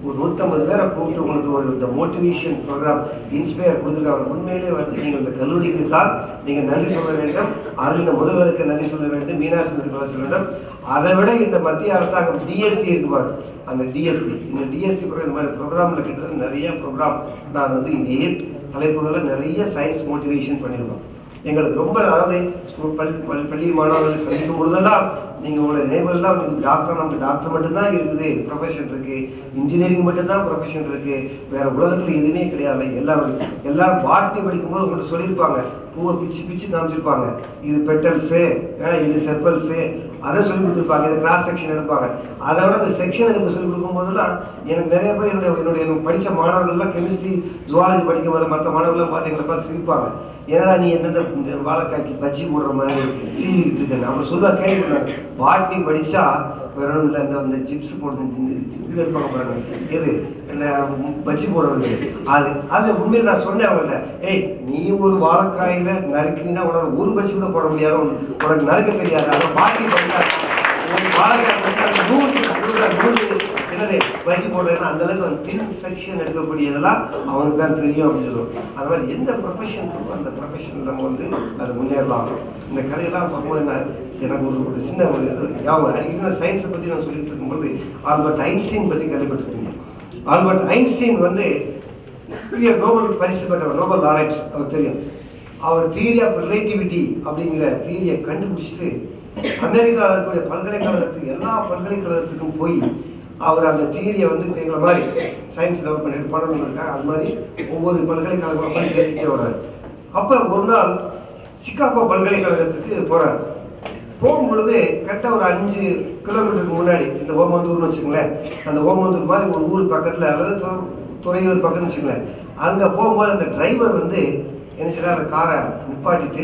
ஒரு 150 பேரை கூப்பிட்டு உங்களுக்கு ஒரு இந்த மோட்டிவேஷன் ப்ரோக்ராம் இன்ஸ்பயர் கொடுத்துருக்காங்க. உண்மையிலே வந்து நீங்கள் இந்த கல்லூரிக்கு தான் நீங்கள் நன்றி சொல்ல வேண்டும். அதில் இந்த முதல்வருக்கு நன்றி சொல்ல வேண்டும், மீனாட்சி சொல்ல வேண்டும். அதை விட இந்த மத்திய அரசாங்கம் டிஎஸ்டி இருக்குவார், அந்த டிஎஸ்டி இந்த டிஎஸ்டி இந்த மாதிரி ப்ரோக்ராமில் கிட்டத்தட்ட நிறைய ப்ரோக்ராம் நான் வந்து இந்த தலைப்புகளில் நிறைய சயின்ஸ் மோட்டிவேஷன் பண்ணியிருக்கோம். எங்களுக்கு ரொம்ப அதாவது பள்ளி மாணவர்களை சந்திக்கும் பொழுதெல்லாம் நீங்கள் உங்களை நினைவுலாம் டாக்டர், நமக்கு டாக்டர் மட்டும்தான் இருக்குது ப்ரொஃபஷன் இருக்குது, இன்ஜினியரிங் மட்டும்தான் ப்ரொஃபஷன் இருக்குது, வேறு உலகத்தில் எதுவுமே கிடையாது. எல்லாரும் பாட்னி படிக்கும்போது உங்கள்கிட்ட சொல்லியிருப்பாங்க, பூவை பிச்சு பிச்சு காமிச்சிருப்பாங்க, இது பெட்டல்ஸு, இது செப்பல்ஸு, அதை சொல்லி கொடுத்துருப்பாங்க, இது கிராஸ் செக்ஷன் எடுப்பாங்க. அதை விட இந்த செக்ஷன் எடுத்து சொல்லி கொடுக்கும்போதெல்லாம் எனக்கு நிறைய பேர் என்னுடைய படித்த மாணவர்கள்லாம் கெமிஸ்ட்ரி ஜுவாலஜி படிக்கும் போது மற்ற மாணவர்கள்லாம் பார்த்து எங்களை பார்த்து சிரிப்பாங்க. ஏன்னா நீ எந்தெந்த வாழைக்காய்க்கு பஜ்ஜி போடுற மாதிரி சீவிக்கிட்டு இருக்கேன் அவங்க சொல்லுவா கேட்குறாங்க. பாட்னி படித்தா வேற ஒன்றும் இல்லை, இந்த ஜிப்ஸ் போடுறது இது எடுப்பாங்க பாருங்க, எது இல்லை பஜ்ஜி போடுறது, அது உண்மையில் நான் சொன்னேன் அவங்கள்ட்ட, ஏய் நீ ஒரு வாழைக்காயில நறுக்கினா உனக்கு ஒரு பஜ்ஜி கூட போட முடியாது, உனக்கு நறுக்க தெரியாது. அதை பாட்னி படித்தா வாழைக்காய் என்னது பஜ்ஜி போடுறேன்னா அந்த அளவுக்கு வந்து தின் செக்ஷன் எடுக்கக்கூடியதெல்லாம் அவனுக்கு தான் தெரியும் அப்படின்னு சொல்லுவோம். அது மாதிரி எந்த ப்ரொஃபஷன் இருக்கோ அந்த ப்ரொஃபஷன் நம்ம வந்து அது முன்னேறலாம். இந்த கதையெல்லாம் பார்க்கும்போது எனக்கு ஒரு சின்ன ஒரு ஞாபகம், சயின்ஸை பற்றி நான் சொல்லிட்டு இருக்கும்போது ஆல்பர்ட் ஐன்ஸ்டீன் பற்றி கேள்விப்பட்டிருக்கீங்க. ஆல்பர்ட் ஐன்ஸ்டீன் வந்து பெரிய நோபல் பரிசு பெற்றவர், நோபல் லாரன்ட், அவர் தெரியும். அவர் தியரி ஆஃப் ரிலேட்டிவிட்டி அப்படிங்கிற தியரியை கண்டுபிடிச்சிட்டு அமெரிக்காவில் இருக்கக்கூடிய பல்கலைக்கழகத்துக்கு எல்லா பல்கலைக்கழகத்துக்கும் போய் அவர் அந்த தியரியை வந்து எங்களை மாதிரி சயின்ஸ் டெவலப் பண்ணிட்டு படம் இருக்காங்க. அது மாதிரி ஒவ்வொரு பல்கலைக்கழகம் பண்ணி பேசிட்டே வர்றாரு. அப்போ ஒரு நாள் சிகாகோ பல்கலைக்கழகத்துக்கு போகிறார். போகும்பொழுது கரெக்டாக ஒரு 5 கிலோமீட்டருக்கு முன்னாடி இந்த ஓமந்தூர்னு வச்சுக்கங்களேன், அந்த ஓமந்தூர் மாதிரி ஒரு ஊர் பக்கத்தில் அல்லது துறையூர் பக்கம்னு வச்சுக்கங்களேன், அங்கே போகும்போது அந்த டிரைவர் வந்து என்ன செய்யறாரு, அந்த காரை நிப்பாட்டிட்டு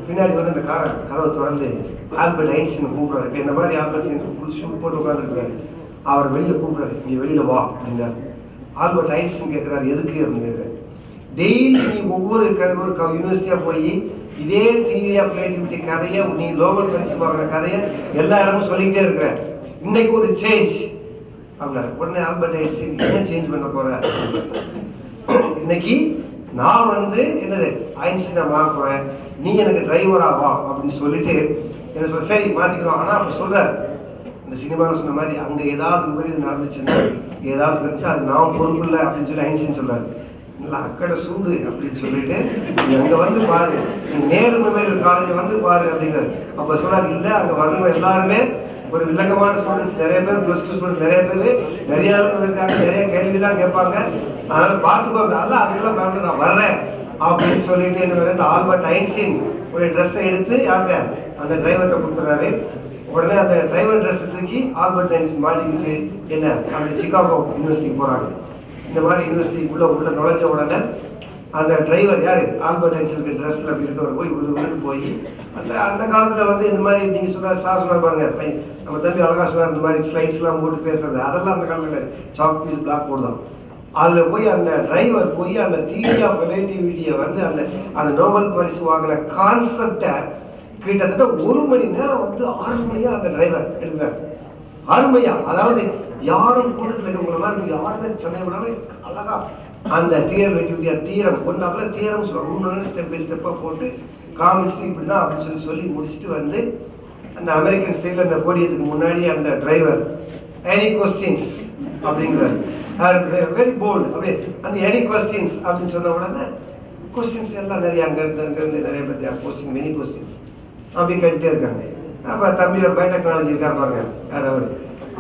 பின்னாடி வந்து அந்த காரை கதவை திறந்து ஆல்பர்ட் ஐன்ஸ்டீன் கூப்பிட்றாரு. இப்போ இந்த மாதிரி ஆல்பர்ட் ஐன்ஸ்டீன் ஃபுல் ஷூட் போட்டு உட்காந்துருக்காரு. அவர் வெளியில் கூப்பிட்றாரு, நீ வெளியில் வா அப்படின்னாரு. ஆல்பர்ட் ஐன்ஸ்டீன் கேட்குறாரு, எதுக்கு அப்படின்னு கேட்குறாரு. டெய்லி நீ ஒவ்வொரு யூனிவர்சிட்டியாக போய் இதே தியரி ஆஃப் ரிலேட்டிவிட்டி கதையை, நீ நோபல் பரிசு வாங்குற கதையை எல்லா இடமும் சொல்லிக்கிட்டே இருக்கிற, இன்னைக்கு ஒரு சேஞ்ச் அப்படின்னாரு. உடனே ஆல்பர்ட் ஐன்ஸ்டீன் என்ன சேஞ்ச் பண்ண போற, இன்னைக்கு நான் வந்து என்னது ஐன்ஸ்டீனை மாற போறேன், நீ எனக்கு டிரைவரா வா அப்படின்னு சொல்லிட்டு என்ன சொல்ல, சரி மாத்திக்கிறோம். ஆனால் அப்போ சொல்றாரு, இந்த சினிமாவில் சொன்ன மாதிரி அங்கே ஏதாவது விபரீதம் நடந்துச்சுன்னா ஏதாவது இருந்துச்சு அது நான் பொறுப்பு இல்லை அப்படின்னு சொல்லி ஐன்ஸ்டீன் சொல்றாரு. இல்லை அக்கடை சூடு அப்படின்னு சொல்லிட்டு நீ அங்கே வந்து பாரு, நீ நேரு மெமோரியல் காலேஜ் வந்து பாரு அப்படிங்கிறாரு. அப்போ சொல்றாரு, இல்லை அங்கே வரவங்க எல்லாருமே ஒரு வில்லங்கமான ஸ்டூடெண்ட்ஸ், நிறைய பேர் +2 ஸ்டூடெண்ட்ஸ், நிறைய பேர் நிறைய ஆளுங்க இருக்காங்க, நிறைய கேள்விலாம் கேட்பாங்க, அதனால பார்த்துக்கோ, அல்ல அதுக்கெல்லாம் பயப்பட நான் வர்றேன் அப்படின்னு சொல்லிட்டு என்ன ஆல்பர்ட் ஐன்ஸ்டீன் ஒரு ட்ரெஸ்ஸை எடுத்து யாருங்க அந்த டிரைவர்கிட்ட கொடுத்துறாரு. உடனே அந்த டிரைவர் ட்ரெஸ் தூக்கி ஆல்பர்ட் ஐன்ஸ்டீன் மாட்டிக்கிட்டு என்ன அந்த சிகாகோ யூனிவர்சிட்டிக்கு போறாங்க. இந்த மாதிரி யூனிவர்சிட்டிக்குள்ள நுழைஞ்ச உடனே அந்த டிரைவர் யாரு, ஆல்பர்ட் ஐன்ஸ்டீனுக்கு ட்ரெஸ்ல அப்படி இருக்கவர் போய் ஒரு போய் அந்த காலத்துல வந்து இந்த மாதிரி நீங்க சொன்னார் சார் சொன்னார் பாருங்க, நம்ம தம்பி அழகா சொன்னார், இந்த மாதிரி ஸ்லைட்ஸ்லாம் போட்டு பேசுறது அதெல்லாம் அந்த காலத்துல சாக் பீஸ் பிளாக் போர்டு தான். அதுல போய் அந்த டிரைவர் போய் அந்த தியரி ஆஃப் ரிலேட்டிவிட்டியை வந்து அந்த நோபல் பரிசு வாங்கின கான்செப்டை கிட்டத்தட்ட 1 மணி நேரம் வந்து 6 மணியா அந்த டிரைவர் எடுக்கிறார். 6 மணியா, அதாவது யாரும் கூட்டத்தில் இருக்கிறவங்கள மாதிரி யாருமே சந்தேகம் விடாம அழகா அந்த தீரம் ஒன்னால தீரம் சொல்லுவாங்க, ஸ்டெப் பை ஸ்டெப்பா போட்டு காமிச்சு இப்படிதான் அப்படின்னு சொல்லி முடிச்சுட்டு வந்து அந்த அமெரிக்கன் ஸ்டைல அந்த போடியத்துக்கு முன்னாடி அந்த டிரைவர் எனி கொஸ்டின்ஸ் அப்படிங்கிறார். வெரி போல்டு அப்படி அந்த எனி கொஸ்டின்ஸ் அப்படின்னு சொன்ன உடனே கொஸ்டின்ஸ் எல்லாம் நிறைய அங்கிருந்து நிறைய பேர் கொஸ்டின் மெனி கொஸ்டின்ஸ் அப்படி கேட்டுட்டே இருக்காங்க. அப்ப தம்பி ஒரு பயோடெக்னாலஜி இருக்காரு பாருங்க,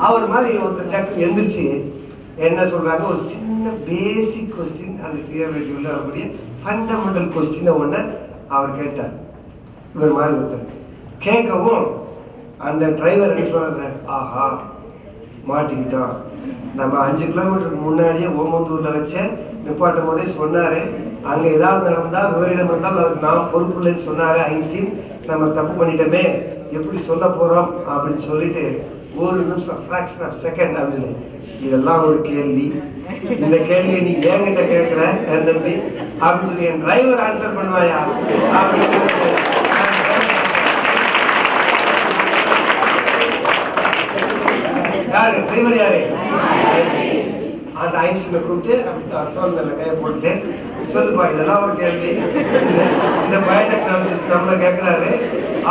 அவர் மாதிரி ஒருத்தர் டக்கு எந்திரிச்சு என்ன சொல்றாங்க, ஒரு சின்ன பேசிக் கொஸ்டின் அந்த தியரிட்டியில் வரக்கூடிய ஃபண்டமெண்டல் கொஸ்டினை ஒன்று அவர் கேட்டார். இவர் மாதிரி ஒருத்தர் கேட்கவும் அந்த டிரைவர் என்ன சொல்றாரு, ஆஹா மாட்டிக்கிட்டோம், நம்ம 5 கிலோமீட்டருக்கு முன்னாடியே ஓமந்தூர்ல வச்ச நிப்பாட்டும் போதே சொன்னாரு, அங்க ஏதாவது நடந்தா விவரிடம் இருந்தால் அதுக்கு நான் பொறுப்பு இல்லைன்னு சொன்னாரு ஐன்ஸ்டீன், நம்ம தப்பு பண்ணிட்டோமே, எப்படி சொல்ல போறோம் அப்படின்னு சொல்லிட்டு 1 நிமிஷம் ஃபிராக்ஷன் ஆஃப் செகண்ட் அப்படின்னு. இதெல்லாம் ஒரு கேள்வி, இந்த கேள்வியை நீ என்கிட்ட கேட்கிற தம்பி அப்படின்னு சொல்லி என் டிரைவர் ஆன்சர் பண்ணுவாயா அப்படின்னு சொல்லிட்டு யாரு டிரைவர் யாரு, அந்த ஐன்ஸ்டீனை கூப்பிட்டு அப்படி தோல் மேல கையை போட்டு சொல்லுப்பா இதெல்லாம் ஒரு கேள்வி, இந்த பயோடெக்னாலஜிஸ்ட் நம்மள கேட்கிறாரு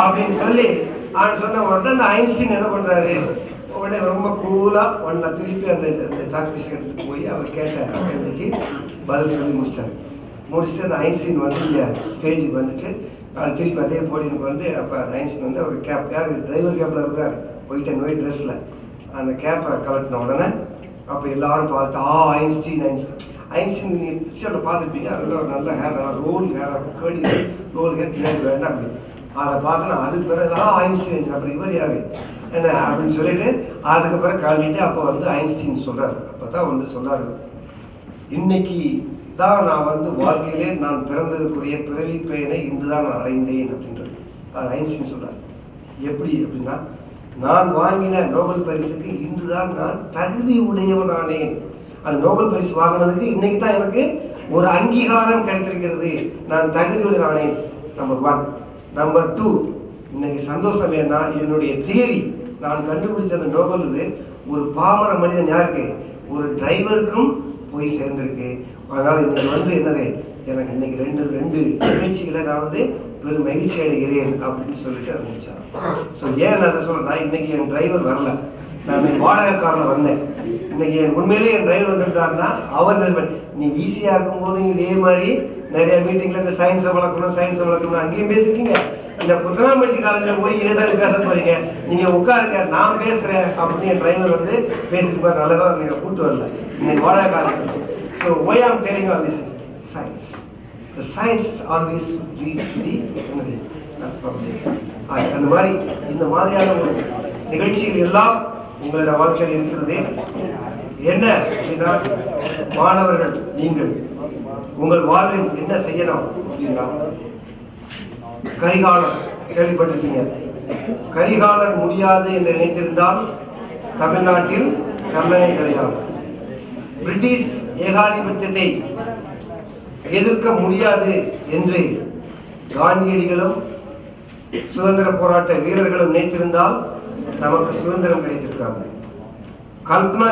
அப்படின்னு சொல்லி சொன்ன உடனே அந்த ஐன்ஸ்டீன் என்ன பண்றாரு, உடனே ரொம்ப கூலா உடனே திருப்பி அந்த சாக்பீஸ் எடுத்துட்டு போய் அவர் கேட்ட கேள்விக்கு பதில் சொல்லி முடிச்சுட்டு அந்த ஐன்ஸ்டீன் வந்து இந்த ஸ்டேஜுக்கு வந்துட்டு திருப்பி அதே போடினுக்கு வந்து அப்போ அந்த ஐன்ஸ்டீன் வந்து அவர் கேப் யார் டிரைவர் கேப்பில் இருக்கார் ஒயிட் அண்ட் ஒயிட் ட்ரெஸ்ஸில் அந்த கேப்பை கலட்டின உடனே அப்போ எல்லாரும் பார்த்து ஐன்ஸ்டீன் நீங்கள் பிக்சரில் பார்த்துருப்பீங்க, அதில் ஒரு நல்ல ஹேர் நல்லா ரோல் ஹேர் கேடி ரோல் ஹேர் பின்னாடி வேண்டாம் அப்படி அதை பார்த்தோன்னா அதுக்கு பிறகு ஐன்ஸ்டீன் அப்புறம் இவர் யாரு என்ன அப்படின்னு சொல்லிட்டு அதுக்கு பிறகு கழிட்டு அப்போ வந்து ஐன்ஸ்டீன் சொல்றாரு. அப்போ தான் வந்து சொல்றாரு, இன்னைக்கு தான் நான் வந்து வாழ்க்கையிலே நான் பிறந்ததுக்குரிய பிறவி பயனை இன்றுதான் நான் அடைந்தேன் அப்படின்றது அது ஐன்ஸ்டீன் சொல்றாரு. எப்படி அப்படின்னா, நான் வாங்கின நோபல் பரிசுக்கு இன்றுதான் நான் தகுதி உடையவனானேன். அந்த நோபல் பரிசு வாங்கினதுக்கு இன்னைக்கு தான் எனக்கு ஒரு அங்கீகாரம் கிடைத்திருக்கிறது, நான் தகுதி உடையவனானேன். நம்பர் 1. நம்பர் 2, இன்னைக்கு சந்தோஷம் ஏன்னா என்னுடைய தியரி நான் கண்டுபிடிச்ச அந்த நோபல் இது ஒரு பாமர மனிதன் யாருக்கு, ஒரு டிரைவருக்கும் போய் சேர்ந்திருக்கு. அதனால இன்னைக்கு வந்து என்னது எனக்கு இன்னைக்கு ரெண்டு நிகழ்ச்சிகளை நான் வந்து பெரும் மகிழ்ச்சி அடைகிறேன் அப்படின்னு சொல்லிட்டு ஆரம்பிச்சான். ஸோ ஏன் நான் சொல்றேன்னா, இன்னைக்கு என் டிரைவர் வரல, நான் வாடகை காரில் வந்தேன். இன்னைக்கு உண்மையிலேயே என் டிரைவர் வந்திருக்காருன்னா அவர் நீ ஈஸியா இருக்கும் போது இதே மாதிரி நிறைய மீட்டிங்ல இந்த சயின்ஸை வளர்க்கணும் அங்கேயும் பேசிட்டீங்க. இந்த புத்தனாம்பட்டி காலேஜ்ல போய் இதேதான் பேச போறீங்க, நீங்க உட்காருங்க நான் பேசுறேன் அப்படின்னு என் டிரைவர் வந்து பேசிட்டு போற நல்லதா நீங்க கூட்டு வரல இன்னைக்கு வாடகை college. So why I'm telling all this science. The science always leads to the அந்த மாதிரி இந்த மாதிரியான ஒரு நிகழ்ச்சிகள் எல்லாம் உங்களோட வாழ்க்கையில் இருக்கிறது. என்ன அப்படின்னா, மாணவர்கள் நீங்கள் உங்கள் வாழ்வில் என்ன செய்யணும் அப்படின்னா, கரிகாலன் கேள்விப்பட்டிருக்கீங்க. கரிகாலன் முடியாது என்று நினைத்திருந்தால் தமிழ்நாட்டில் கல்லணை கிடையாது. பிரிட்டிஷ் ஏகாதிபத்தியத்தை எதிர்க்க முடியாது என்று காந்தியடிகளும் சுதந்திர போராட்ட வீரர்களும் நினைத்திருந்தால் நமக்கு சுதந்திரம் கிடைத்திருக்காங்க. கல்பனா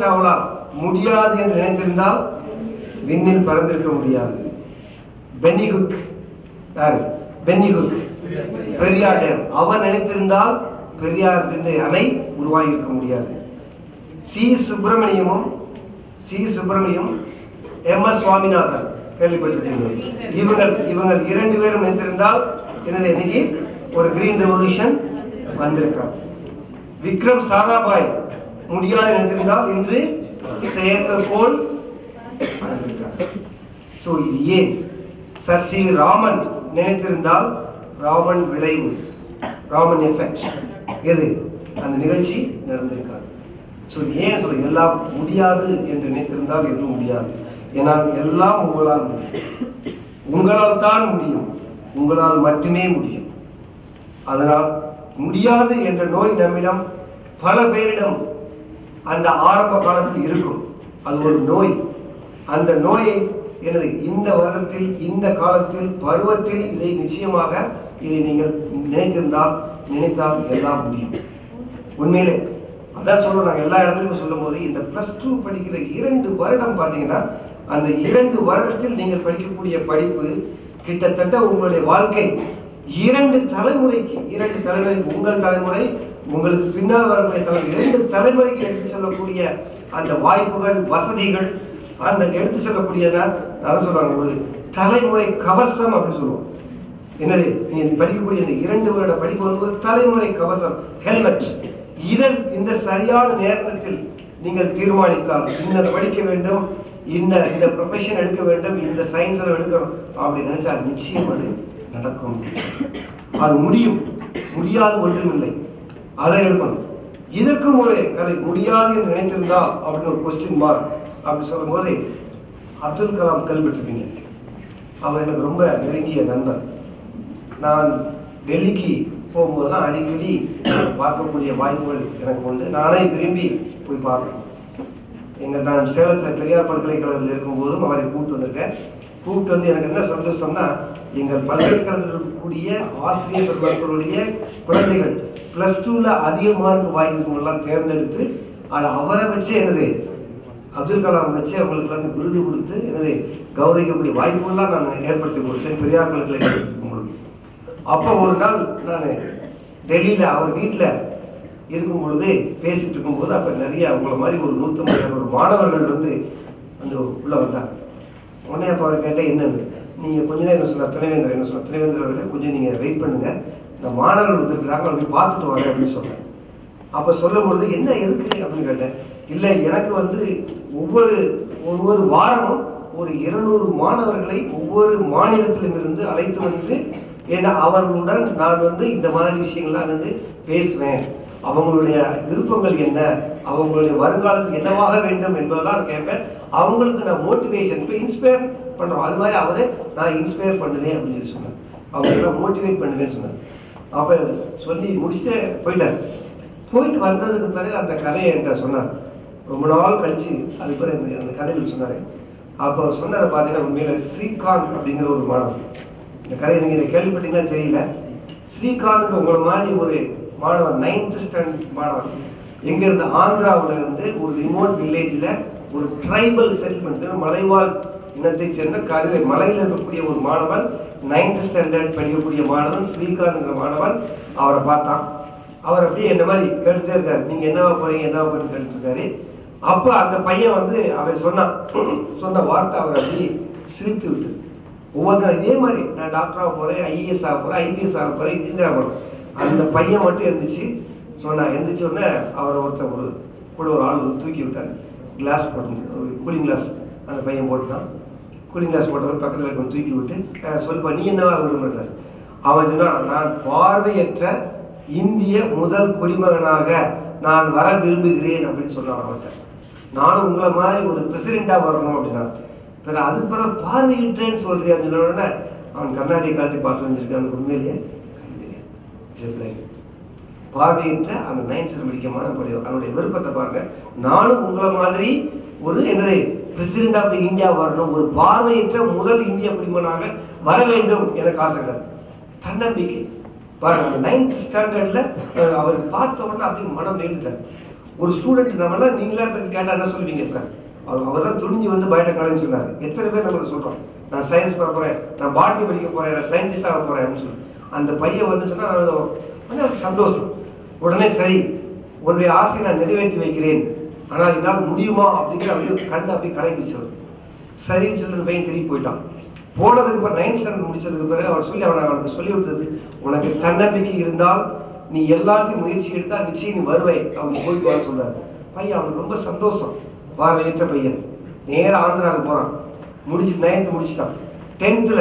சாவ்லா முடியாது என்று நினைத்திருந்தால் விண்ணில் பறந்திருக்க முடியாது. பென்னிகுக் பெரியார் டேம் அவர் நினைத்திருந்தால் பெரியார் அணை உருவாகி இருக்க முடியாது. சி சுப்பிரமணியம் MS சுவாமிநாதன் கேள்விப்பட்டிருக்கீங்க. இவங்க 2 பேரும் நினைத்திருந்தால் என்னது இன்னைக்கு ஒரு கிரீன் ரெவல்யூஷன் வந்திருக்காங்க. விக்ரம் சாராபாய் முடியாது நினைத்திருந்தால் இன்று செயற்கைக்கோள் வந்திருக்காங்க. ஸோ இது ஏன் சர் சி ராமன் நினைத்திருந்தால் ராமன் விளைவு ராமன் எஃபெக்ட் எது அந்த நிகழ்ச்சி நடந்திருக்காது. ஸோ ஏன் சொல்ல எல்லாம் முடியாது என்று நினைத்திருந்தால் எதுவும் முடியாது. ஏன்னால் எல்லாம் உங்களால் முடியும், உங்களால் தான் முடியும், உங்களால் மட்டுமே முடியும். அதனால் முடியாது என்ற நோய் நம்மிடம் பல பேரிடம் அந்த ஆரம்ப காலத்தில் இருக்கும். அது ஒரு நோய். அந்த நோயை எனது இந்த வருடத்தில் இந்த காலத்தில் பருவத்தில் இதை நிச்சயமாக இதை நீங்கள் நினைத்தால் எல்லாம் முடியும். உண்மையிலே அதான் சொல்றோம். நாங்கள் எல்லா இடத்துலையும் சொல்லும் போது இந்த +2 படிக்கிற 2 வருடம் பார்த்தீங்கன்னா, அந்த 2 வருடத்தில் நீங்கள் படிக்கக்கூடிய படிப்பு கிட்டத்தட்ட உங்களுடைய வாழ்க்கை 2 தலைமுறைக்கு உங்கள் தலைமுறை, உங்களுக்கு பின்னால் வரக்கூடிய தலைமுறை, 2 தலைமுறைக்கு எடுத்து செல்லக்கூடிய அந்த வாய்ப்புகள், வசதிகள், அந்த எடுத்து செல்லக்கூடியதான் சொல்றாங்க ஒரு தலைமுறை கவசம் அப்படின்னு சொல்லுவோம். என்னது நீங்க படிக்கக்கூடிய இந்த 2 வருட படிப்பு வந்து ஒரு தலைமுறை கவசம், ஹெல்மெட். இந்த சரியான நேரத்தில் நீங்கள் தீர்மானித்தால் இன்னும் படிக்க வேண்டும், இந்த ப்ரொஃபஷன் எடுக்க வேண்டும், இந்த சயின்ஸில் எடுக்கணும் அப்படின்னு நினைச்சா நிச்சயம் அது நடக்கும். அது முடியும், முடியாது ஒன்றுமில்லை, அதை எடுக்கணும். இதற்கும் ஒரு கதை முடியாது என்று நினைத்திருந்தா அப்படின்னு ஒரு கொஸ்டின் மார்க் அப்படி சொல்லும் போது அப்துல் கலாம் கேள்விப்பட்டிருப்பீங்க. அவர் எனக்கு ரொம்ப நெருங்கிய நண்பர். நான் டெல்லிக்கு போகும்போதெல்லாம் அடிக்கடி பார்க்கக்கூடிய வாய்ப்புகள் எனக்கு உண்டு. நானே விரும்பி போய் பார்ப்பேன். நான் சேலத்தில் பெரியார் பல்கலைக்கழகத்தில் இருக்கும்போதும் அவரை கூப்பிட்டு வந்திருக்கேன். கூப்பிட்டு வந்து எனக்கு என்ன சந்தோஷம்னா, எங்கள் பல்கலைக்கழகத்தில் இருக்கக்கூடிய ஆசிரியர் பெருமக்களுடைய குழந்தைகள் +2ல அதிக மார்க் வாங்கினவங்கெல்லாம் தேர்ந்தெடுத்து அது அவரை வச்சு என்னது அப்துல் கலாம் வச்சு அவங்களுக்கு விருது கொடுத்து என்னது கௌரவிக்கக்கூடிய வாய்ப்புகள்லாம் நான் ஏற்படுத்தி கொடுத்தேன் பெரியார் பல்கலைக்கழகத்துக்கு. அப்போ ஒரு நாள் நான் டெல்லியில் அவர் வீட்டில் இருக்கும் பொழுது பேசிட்டு இருக்கும்போது அப்போ நிறைய அவங்கள மாதிரி ஒரு 150 மாணவர்கள் அந்த உள்ள வந்தாங்க. உடனே அப்போ அவர் கேட்டேன், என்னது நீங்கள் கொஞ்ச நேரம் என்ன சொன்னார் துணைவேந்தர், என்ன சொன்னார் துணைவேந்தர் அவர்களே கொஞ்சம் நீங்கள் வெயிட் பண்ணுங்க, இந்த மாணவர்கள் வந்துருக்கிறாங்க அப்படி பார்த்துட்டு வரேன் அப்படின்னு சொன்னேன். அப்போ சொல்லும் பொழுது என்ன எதுக்கு அப்படின்னு கேட்டேன். இல்லை எனக்கு ஒவ்வொரு வாரமும் ஒரு 200 மாணவர்களை ஒவ்வொரு மாநிலத்திலும் இருந்து அழைத்து வந்து ஏன்னா அவர்களுடன் நான் இந்த மாதிரி விஷயங்கள்லாம் பேசுவேன், அவங்களுடைய விருப்பங்கள் என்ன, அவங்களுடைய வருங்காலத்தில் என்னவாக வேண்டும் என்பதெல்லாம் கேட்பேன், அவங்களுக்கு நான் மோட்டிவேஷன் இப்போ இன்ஸ்பயர் பண்ணுறோம், அது மாதிரி அவரை நான் இன்ஸ்பயர் பண்ணுவேன் அப்படின்னு சொன்னேன், அவங்களை மோட்டிவேட் பண்ணுவேன்னு சொன்னேன். அப்போ சொல்லி முடிச்சுட்டு போயிட்டார். போயிட்டு வந்ததுக்கு பிறகு அந்த கதையை என்கிட்ட சொன்னார். ரொம்ப நாள் கழிச்சு அது பிறகு அந்த கதைகள் சொன்னார். அப்போ சொன்னதை பார்த்தீங்கன்னா உண்மையில ஸ்ரீகாந்த் அப்படிங்கிற ஒரு மாணவன், இந்த கதையை நீங்கள் இதை கேள்விப்பட்டீங்கன்னா தெரியல. ஸ்ரீகாந்த் உங்களை மாதிரி ஒரு மாணவன் 9th ஸ்டாண்டர்ட் மாணவன் எங்கிருந்து ஆந்திராவில் இருந்து ஒரு ரிமோட் வில்லேஜில் ஒரு ட்ரைபல் செட்டில்மெண்ட் மலைவாழ் இனத்தை சேர்ந்த மலையில் இருக்கக்கூடிய ஒரு மாணவன் 9th ஸ்டாண்டர்ட் படிக்கக்கூடிய மாணவன் ஸ்ரீகாந்த் மாணவன் அவரை பார்த்தான். அவர் அப்படியே என்ன மாதிரி கேட்டுட்டே இருக்காரு, நீங்க என்னவா போறீங்க என்னவா போறீங்க கேட்டுட்டு இருக்காரு. அப்ப அந்த பையன் அவன் சொன்ன வார்த்தை அவர் அப்படியே சிரித்து விட்டு ஒவ்வொருத்தரும் இதே மாதிரி நான் டாக்டராக போறேன், ஐஏஎஸ் ஆக போறேன், ஐபிஎஸ் ஆக போறேன், இன்ஜினியர் ஆக போறேன். அந்த பையன் மட்டும் எழுந்திரிச்சு எந்திரிச்ச உடனே அவர் கூட ஒரு ஆள் தூக்கி விட்டார். கிளாஸ் போட்டு கூலிங் கிளாஸ் அந்த பையன் போட்டுட்டான். கூலிங் கிளாஸ் போட்டவர் பக்கத்தில் இருக்க தூக்கி விட்டு சொல்லுப்பா நீ என்னவா விரும்புறாரு. அவன் சொன்னா நான் பார்வையற்ற இந்திய முதல் குடிமகனாக நான் வர விரும்புகிறேன் அப்படின்னு சொன்னான். அவன்கிட்ட நானும் உங்களை மாதிரி ஒரு பிரசிடெண்டா வரணும் அப்படின்னா அதுக்கு பிறகு பார்வையிட்டேன்னு சொல்றியா சொன்ன உடனே அவன் கண்ணாடி காட்டி பார்த்து வந்திருக்கான். உண்மையிலேயே பார்வையிட்ட அந்த 9th படிக்க மாணவ அவனுடைய விருப்பத்தை பாருங்க. நானும் உங்களை மாதிரி ஒரு என்னது பிரசிடென்ட் ஆஃப் தி இந்தியா வரணும், ஒரு பார்வையற்ற முதல் இந்திய குடிமகனாக வர வேண்டும் எனக்கு ஆசைகள் தன்னம்பிக்கை பாருங்க. அந்த 9th ஸ்டாண்டர்ட்ல அவர் பார்த்த உடனே அப்படி மனம் எழுதுட்டார். ஒரு ஸ்டூடெண்ட் நம்மளாம் நீங்களா கேட்டா என்ன சொல்லுவீங்க, அவர் தான் துணிஞ்சு பயோடெக்னாலஜி சொன்னார். எத்தனை பேர் நம்ம சொல்றோம் நான் சயின்ஸ் பண்ண போறேன், நான் பாட்னி படிக்க போறேன், நான் சயின்டிஸ்ட் ஆக போறேன் அப்படின்னு சொல்லி அந்த பையன் வந்துச்சுன்னா எனக்கு சந்தோஷம். உடனே சரி உன்னுடைய ஆசையை நான் நிறைவேற்றி வைக்கிறேன், ஆனால் என்னால் முடியுமா அப்படிங்கிற அப்படியே கண் அப்படி கடைபிடிச்சு சரின்னு சொல்லி பையன் திரும்பி போயிட்டான். போனதுக்கு அப்புறம் 9th ஸ்டாண்டர்ட் முடிச்சதுக்கு பிறகு அவர் அவனுக்கு சொல்லி விட்டது, உனக்கு தன்னம்பிக்கை இருந்தால் நீ எல்லாத்தையும் முயற்சி எடுத்தா நிச்சயம் நீ வருவை அவனுக்கு போயிட்டு வர சொல்றாரு. பையன் அவனுக்கு ரொம்ப சந்தோஷம். பார்வையற்ற பையன் நேரம் ஆந்திராவுக்கு போறான். 9th முடிச்சுட்டான். 10th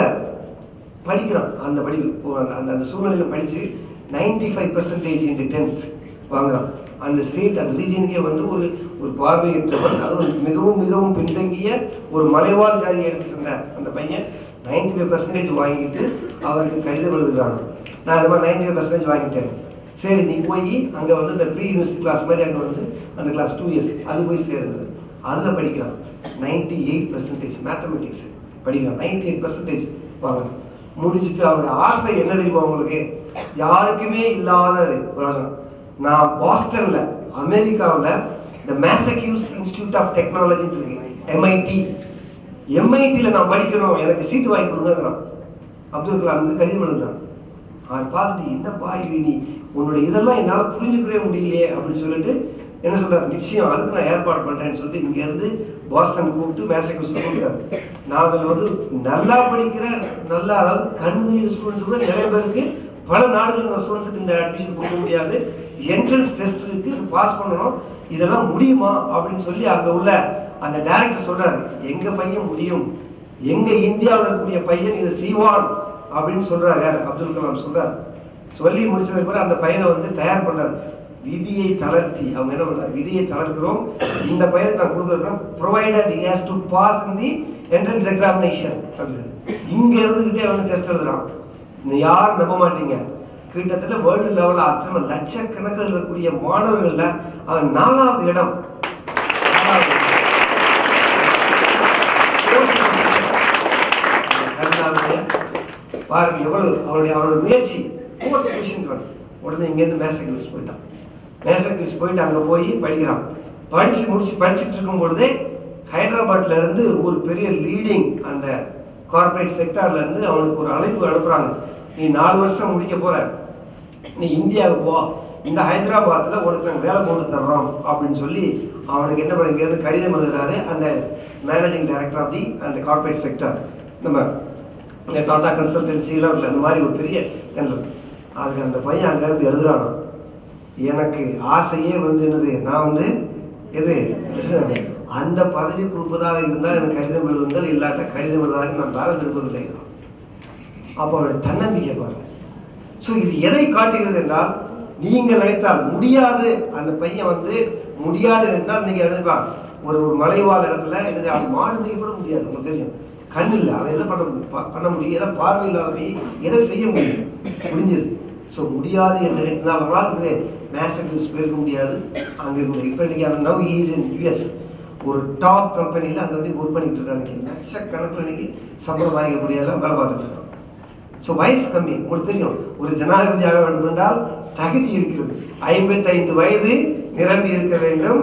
படிக்கிறான். அந்த படிப்பு அந்த சூழ்நிலையில படிச்சு 95% இந்த 10th வாங்குறான். அந்த ஸ்டேட் அந்த ரீஜனுக்கே ஒரு பார்வையற்றவன், அது மிகவும் மிகவும் பின்தங்கிய ஒரு மலைவாழ் ஜாதியை எடுத்து சொன்ன அந்த பையன் 95% வாங்கிட்டு அவருக்கு கடிதம் எழுதுகிறான். நான் அந்த மாதிரி 95% வாங்கிட்டேன். சரி நீ போய் அங்கே இந்த ப்ரீ யூனிவர்சிட்டி கிளாஸ் மாதிரி அங்கே அந்த கிளாஸ் 2 years அது போய் சேர்ந்தது. அதில் படிக்கிறான். 98% மேத்தமெட்டிக்ஸ் படிக்கிறான். 98% வாங்க முடிச்சுட்டு அவருடைய ஆசை என்ன தெரியுமா உங்களுக்கு, யாருக்குமே இல்லாத நான் பாஸ்டன்ல அமெரிக்காவில் இந்த மேசக்யூஸ் இன்ஸ்டிடியூட் ஆஃப் டெக்னாலஜி இருக்கு, MIT நான் படிக்கணும், எனக்கு சீட்டு வாங்கி கொடுங்கிறான். அப்துல் கலாம் கடிதம் எழுதுறான். அதை பார்த்துட்டு என்னப்பா இது நீ உன்னுடைய இதெல்லாம் என்னால் புரிஞ்சுக்கவே முடியலையே அப்படின்னு சொல்லிட்டு என்ன சொல்றாரு, நிச்சயம் அதுக்கு நான் ஏற்பாடு பண்றேன்னு சொல்லிட்டு இங்க இருந்து பாஸ்டன் கூப்பிட்டு மேசக்யூஸ் கூப்பிட்டாரு. நாங்கள் நல்லா படிக்கிற நல்லா அதாவது கண்ணுடைய ஸ்டூடெண்ட்ஸ் கூட நிறைய பேருக்கு பல நாடுகள் ஸ்டூடெண்ட்ஸுக்கு இந்த அட்மிஷன் கொடுக்க முடியாது, என்ட்ரன்ஸ் டெஸ்ட் இருக்கு, பாஸ் பண்ணணும், இதெல்லாம் முடியுமா அப்படின்னு சொல்லி அங்க உள்ள அந்த டைரக்டர் சொல்றாரு, எங்க பையன் முடியும், எங்க இந்தியாவில் இருக்கக்கூடிய பையன் இதை செய்வான் அப்படின்னு சொல்றாரு. யார் அப்துல் கலாம் சொல்றாரு. சொல்லி முடிச்சதுக்கு பிறகு அந்த பையனை தயார் பண்றாரு. விதியை தளர்த்தி அவங்க என்ன பண்றாரு, விதியை தளர்க்கிறோம், இந்த பையனை நான் கொடுக்குறோம், provided he has to pass in the entrance examination அப்படின்னு இங்க இருந்துகிட்டே டெஸ்ட் எழுதுறான். யாரும் நம்ப மாட்டீங்க, கிட்டத்தட்ட வேர்ல்டு லெவலில் அத்தனை லட்சக்கணக்கில் இருக்கக்கூடிய மாணவர்கள்ல அவன் 4வது இடம். பாருங்க எவ்வளவு அவருடைய முயற்சி. உடனே இங்கேருந்து மேசக்யூஸ் போயிட்டான். மேசக்யூஸ் போயிட்டு அங்கே போய் படிக்கிறான். படிச்சுட்டு இருக்கும் பொழுதே ஹைதராபாத்ல இருந்து ஒரு பெரிய லீடிங் அந்த கார்பரேட் செக்டார்ல இருந்து அவனுக்கு ஒரு அழைப்பு அனுப்புறாங்க. நீ 4 வருஷம் முடிக்க போற, நீ இந்தியாவுக்கு போ, இந்த ஹைதராபாத்ல உனக்கு நாங்கள் வேலை போட்டு தர்றோம் அப்படின்னு சொல்லி அவனுக்கு என்ன பண்ணி கடிதம் எழுதுறாரு அந்த மேனேஜிங் டைரக்டர் ஆஃப் தி அந்த கார்பரேட் செக்டார். நம்ம டாடா கன்சல்டன்சிலாம் இல்லை, அந்த மாதிரி ஒரு பெரிய ஜெனரல். அதுக்கு அந்த பையன் அங்கேருந்து எழுதுறானோ, எனக்கு ஆசையே வந்து என்னது, நான் வந்து எது அந்த பதவி கொடுப்பதாக இருந்தால் எனக்கு கடிதம் எழுதுங்கள், இல்லாட்ட கடிதம் எழுதுவதாக நான் வேலை திருப்பதில்லை. அப்போ அவருடைய தன்னம்பிக்கை பாருங்க. ஸோ இது எதை காட்டுகிறது என்றால், நீங்கள் நினைத்தால் முடியாது, அந்த பையன் வந்து முடியாது என்றால் நீங்க நினைப்பா ஒரு மலைவாழ் இடத்துல அது மாடு மேய்க்க கூட முடியாது. உங்களுக்கு தெரியும், கண் இல்லை, அவன் எதை பண்ண முடியும், எதை பார்வை இல்லாதவை எதை செய்ய முடியும், முடிஞ்சது. ஸோ முடியாது என்று நினைத்தால் அவனால் இது மேசக்யூஸ் போயிருக்க முடியாது. அங்கே இப்போ இன்னைக்கு அவன் நவ் இஸ் இன் யூஎஸ் ஒரு டாப் கம்பெனியில் அங்கே வந்து ஒர்க் பண்ணிட்டு இருக்காங்க. லட்சக்கணக்கில் இன்னைக்கு சம்பளம் வாங்கக்கூடியதெல்லாம் வேலை பார்த்துட்டு இருக்கான். ஸோ வயசு கம்மி. உங்களுக்கு தெரியும், ஒரு ஜனாதிபதியாக வேண்டும் என்றால் தகுதி இருக்கிறது. 55 வயது நிரம்பி இருக்க வேண்டும்.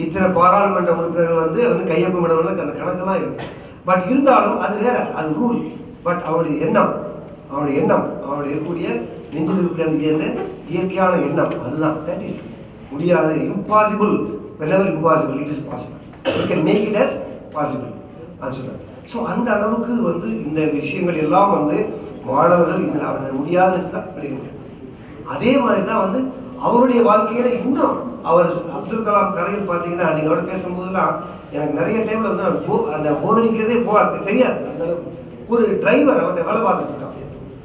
இத்தனை பாராளுமன்ற உறுப்பினர்கள் வந்து கையொப்பமிடவில்லை, அந்த கணக்கெல்லாம் இருக்கு. பட் இருந்தாலும் அது வேற, அது ரூல். பட் அவருடைய எண்ணம் அவருடைய இருக்கக்கூடிய நெஞ்சில் இருக்கக்கூடிய அந்த இயற்கையான எண்ணம், அதுதான் தட் இஸ் முடியாது. Impossible, whenever impossible it is possible, you can make it as possible அப்படின்னு சொல்றாங்க. ஸோ அந்த அளவுக்கு வந்து இந்த விஷயங்கள் எல்லாம் வந்து மாணவர்கள் இதில் அவர்கள் முடியாதுன்னு தான் படிக்க முடியும். அதே மாதிரி தான் வந்து அவருடைய வாழ்க்கையில இன்னும் அவர் அப்துல் கலாம் கதைகள் பார்த்தீங்கன்னா, நீங்க அவரோட பேசும்போதுலாம் எனக்கு நிறைய டைம்ல வந்து அந்த போரடிக்கிறதே தெரியாது. அந்த அளவுக்கு ஒரு டிரைவர் அவர்கிட்ட வேலை பார்த்துட்டு இருக்கான்.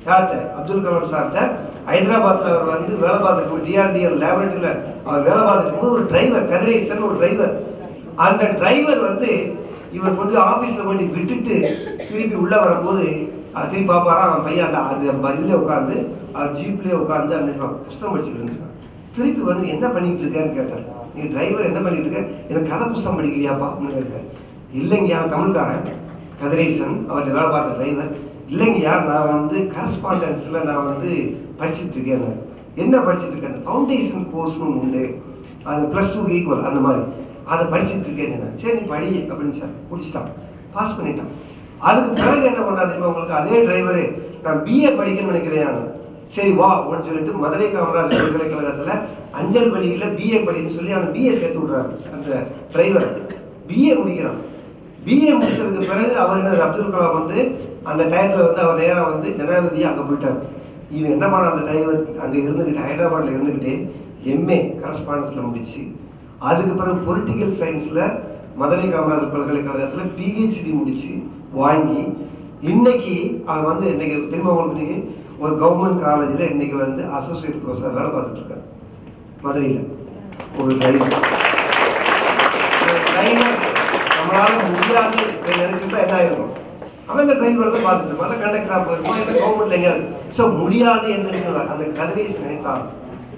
யார்கிட்ட? அப்துல் கலாம் சார்கிட்ட. ஹைதராபாத்ல அவர் வந்து வேலை பார்த்துட்டு டிஆர்டிஎல் லேபரேட்டரியில அவர் வேலை பார்த்துட்டு இருக்கும்போது ஒரு டிரைவர், கதிரேசன் ஒரு டிரைவர், அந்த டிரைவர் வந்து இவர் கொஞ்சம் ஆபீஸ்ல கொண்டு விட்டுட்டு திருப்பி உள்ள வரும்போது திருப்பி பாப்பாரா அவன் பையன் அந்த இதுல உட்காந்து ஜீப்லயே உட்காந்து அந்த புஸ்தகம் படிச்சுட்டு இருக்கான். திருப்பி வந்து என்ன பண்ணிட்டு இருக்கேன்னு கேட்டார். நீங்க டிரைவர் என்ன பண்ணிட்டு இருக்க? எனக்கு கதை புஸ்தகம் படிக்கிறியாப்பா அப்படின்னு கேட்டார். இல்லைங்கய்யா, தமிழ்காரன் கதிரேசன் அவர்கிட்ட வேலை பார்த்த டிரைவர். இல்லைங்கய்யா, நான் வந்து கரஸ்பாண்டன்ஸ்ல நான் வந்து படிச்சுட்டு இருக்கேன். என்ன படிச்சுட்டு இருக்கேன்? ஃபவுண்டேஷன் கோர்ஸ்னு உண்டு, அது +2 ஈக்குவல், அந்த மாதிரி அதை படிச்சுட்டு இருக்கேன். சரி நீ படி அப்படின்னு சார் முடிச்சுட்டான், பாஸ் பண்ணிட்டான். அதுக்கு பிறகு என்ன பண்ணாரு உங்களுக்கு? அதே டிரைவரு நான் பிஏ படிக்கணும்னு நினைக்கிறேன். சரி வா அப்படின்னு சொல்லிட்டு மதுரை காமராஜர் பல்கலைக்கழகத்துல அஞ்சல் வழியில பிஏ படின்னு சொல்லி அவன் பிஏ சேர்த்து விடுறாரு. அந்த டிரைவர் பிஏ முடிக்கிறான். பிஏ முடிச்சதுக்கு பிறகு அவர் என்ன, அப்துல் கலாம் வந்து அந்த டயத்துல வந்து அவர் நேரம் வந்து ஜனாதிபதியா அங்க போயிட்டார். இவன் என்ன பண்ண, அந்த டிரைவர் அங்க இருந்துகிட்டு ஹைதராபாத்ல இருந்துகிட்டு எம்ஏ கரஸ்பாண்டன்ஸ்ல முடிச்சு, அதுக்கு பிறகு பொலிட்டிக்கல் சயின்ஸ்ல மதுரை காமராஜர் பல்கலைக்கழகத்துல பிஹெச்டி முடிச்சு வாங்கி இன்னைக்கு அவன் வந்து இன்னைக்கு திரும்ப உங்களுக்கு ஒரு கவர்மெண்ட் காலேஜில் இன்னைக்கு வந்து அசோசியேட் ப்ரொஃபஸர் வேலை பார்த்துட்டு இருக்காரு மதுரையில். ஒரு டிரைவர் நம்மளால முடியாது நினைச்சுட்டா என்ன ஆயிருக்கும், அவன் இந்த டிரைவர் தான் பார்த்துட்டு இருப்பான், அந்த கண்டக்டரா போயிருப்பான், இல்லை கவர்மெண்ட்ல எங்க. ஸோ முடியாது என்று அந்த கதிரேசன்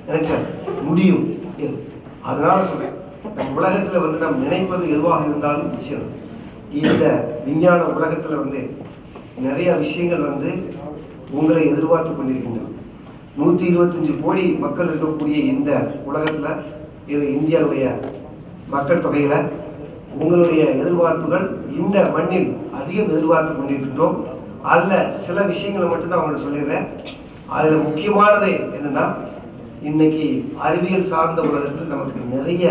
நினைச்சார் முடியும். அதனால சொல்றேன், நம் உலகத்துல வந்து நாம் நினைப்பது எதுவாக இருந்தாலும் நிச்சயம் இந்த விஞ்ஞான உலகத்துல வந்து நிறைய விஷயங்கள் வந்து உங்களை எதிர்பார்த்து கொண்டிருக்கின்றன. 125 கோடி மக்கள் இருக்கக்கூடிய இந்த உலகத்துல, இது இந்தியாவுடைய மக்கள் தொகையில உங்களுடைய எதிர்பார்ப்புகள் இந்த மண்ணில் அதிகம் எதிர்பார்த்து கொண்டிருக்கின்றோம். அதுல சில விஷயங்களை மட்டும் நான் உங்களுக்கு சொல்லிடுறேன். அதுல முக்கியமானது என்னன்னா, இன்னைக்கு அறிவியல் சார்ந்த உலகத்தில் நமக்கு நிறைய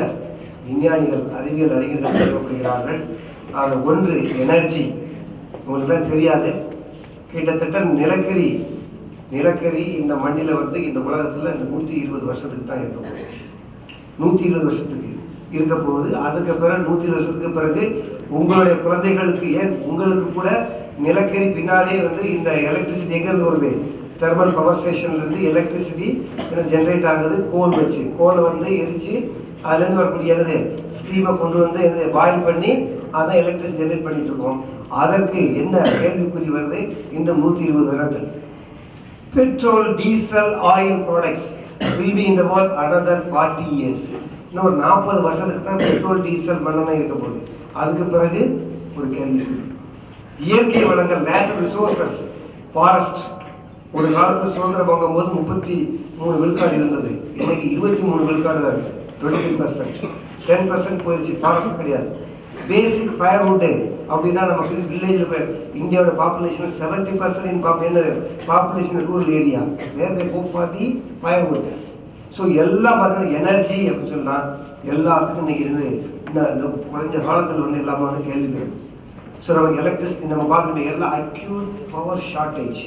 விஞ்ஞானிகள், அறிவியல் அறிஞர்கள் தேவைப்படுகிறார்கள். அது ஒன்று எனர்ஜி. உங்களுக்கு தான் தெரியாது, கிட்டத்தட்ட நிலக்கரி இந்த மண்ணில வந்து இந்த உலகத்துல இந்த 120 வருஷத்துக்கு தான் இருக்க போகுது. 120 வருஷத்துக்கு இருக்க போகுது. அதுக்கு பிறகு 120 வருஷத்துக்கு பிறகு உங்களுடைய குழந்தைகளுக்கு, ஏன் உங்களுக்கு கூட நிலக்கரி பின்னாலே வந்து இந்த எலக்ட்ரிசிட்டி எங்கிருந்து வருது? தெர்மல் பவர் ஸ்டேஷன்ல இருந்து எலக்ட்ரிசிட்டி ஜென்ரேட் ஆகுது. கோலை வந்து எரிச்சு அதுல இருந்து வரக்கூடிய ஸ்டீமை கொண்டு வந்து பாயில் பண்ணி அதான் எலக்ட்ரிசிட்டி ஜென்ரேட் பண்ணிட்டு இருக்கோம். அதற்கு என்ன கேள்விக்குறி வருது? இன்னும் 120 வருடத்தில் petrol, diesel, oil products will be in the world another 40 years. இன்னும் ஒரு 40 வருஷத்துக்கு தான் பெட்ரோல், டீசல் மண்ணெண்ணெய் இருக்க போகுது. அதுக்கு பிறகு ஒரு கேள்வி, இயற்கை வளங்கள், நேச்சுரல் ரிசோர்சஸ், ஃபாரஸ்ட். ஒரு காலத்தில் சுதந்திரம் வாங்கும் போது 33 விழுக்காடு இருந்தது, இன்னைக்கு 23 விழுக்காடு தான் இருக்கு, 25%. 10% போயிடுச்சு, ஃபாரஸ்ட் கிடையாது. பேசிக் ஃபயர்வுட் அப்படின்னா நமக்கு வில்லேஜில் இந்தியாவோட population 70% population rural area, where they go for the firewood. So எல்லாம் பார்த்தீங்கன்னா எனர்ஜி அப்படின்னு சொல்லலாம், எல்லாத்துக்கும் இன்னைக்கு இந்த குறைஞ்ச காலத்தில் வந்து எல்லாமே வந்து கேள்விப்படும். ஸோ நமக்கு எலக்ட்ரிசிட்டி நம்ம பார்த்துக்கிட்டோம், எல்லாம் அக்யூட் பவர் ஷார்ட்டேஜ்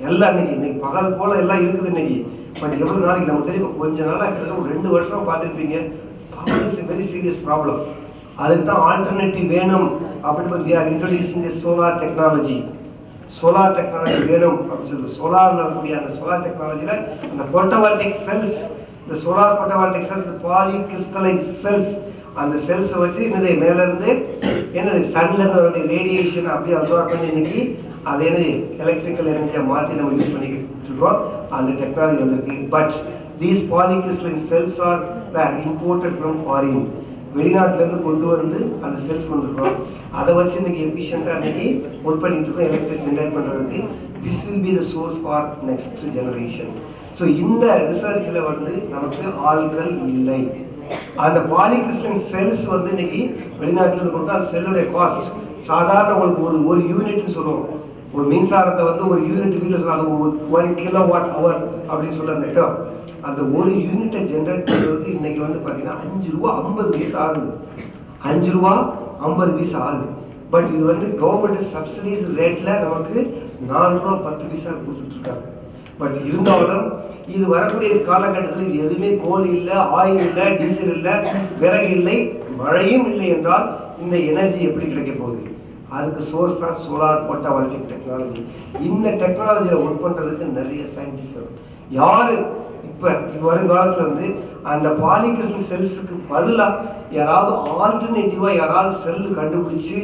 எல்லாம் இன்னைக்கு பகல் போல எல்லாம் இருக்குது இன்னைக்கு. பட் எவ்வளோ நாளைக்கு நமக்கு தெரியும், கொஞ்ச நாளாக ஒரு 2 வருஷமா பார்த்துருப்பீங்க, power is a very serious problem. அதுக்கு தான் ஆல்டர்னேட்டிவ் வேணும் அப்படின்னு we are introducing the solar technology. Solar technology வேணும் அப்படின்னு சொல்லி சோலார்ல இருக்கக்கூடிய அந்த சோலார் டெக்னாலஜியில அந்த போட்டோவால்டிக் செல்ஸ், இந்த solar photovoltaic cells, polycrystalline cells, அந்த செல்ஸை வச்சு என்னது மேல இருந்து என்னது சன்ல இருந்து ரேடியேஷன் அப்படியே அப்சர்வ் பண்ணி இன்னைக்கு அது என்னது எலக்ட்ரிக்கல் எனர்ஜியை மாற்றி நம்ம யூஸ் பண்ணிக்கிட்டு இருக்கோம். அந்த டெக்னாலஜி வந்திருக்கு. But these polycrystalline cells are imported from foreign, வெளிநாட்டுல இருந்து கொண்டு வந்து அந்த செல்ஸ் கொண்டுருக்கோம். அதை வச்சு இன்னைக்கு எஃபிஷியண்டா இன்னைக்கு ஒர்க் பண்ணிட்டு இருக்கோம் எலக்ட்ரிக் ஜெனரேட் பண்றதுக்கு. This will be the source for next generation. So இந்த ரிசர்ச்ல வந்து நமக்கு ஆள்கள் இல்லை. அந்த பாலிகிறிஸ்டலைன் செல்ஸ் வந்து இன்னைக்கு வெளிநாட்டுல இருந்து கொண்டு அந்த செல்லுடைய காஸ்ட் சாதாரண உங்களுக்கு ஒரு யூனிட்னு சொல்லுவோம். ஒரு மின்சாரத்தை வந்து ஒரு யூனிட் வீட்டில் சொல்லுவாங்க 1 கிலோவாட் ஹவர் அப்படின்னு சொல்ல அந்த இடம். அந்த ஒரு யூனிட்டை ஜென்ரேட் பண்ணுறதுக்கு இன்னைக்கு வந்து பார்த்தீங்கன்னா 5 ரூபா 50 பைசா ஆகுது. 5 ரூபா 50 பைசா ஆகுது. பட் இது வந்து கவர்மெண்ட் சப்சிடிஸ் ரேட்ல நமக்கு 4 ரூபா 10 பைசா கொடுத்துட்டு இருக்காங்க. பட் இருந்தாலும் இது வரக்கூடிய காலகட்டத்தில் இது எதுவுமே கோல் இல்லை, ஆயில் இல்லை, டீசல் இல்லை, விறகு இல்லை, மழையும் இல்லை என்றால் இந்த எனர்ஜி எப்படி கிடைக்க போகுது? அதுக்கு சோர்ஸ் தான் சோலார் போட்டோவால்டிக் டெக்னாலஜி. இந்த டெக்னாலஜியை ஒர்க் பண்றதுக்கு நிறைய சயின்டிஸ்ட் யாரு இப்ப வருங்காலத்துல வந்து அந்த பாலிகிறிஸ்டல் செல்ஸுக்கு பதிலாக யாராவது ஆல்டர்னேட்டிவா யாராவது செல் கண்டுபிடிச்சு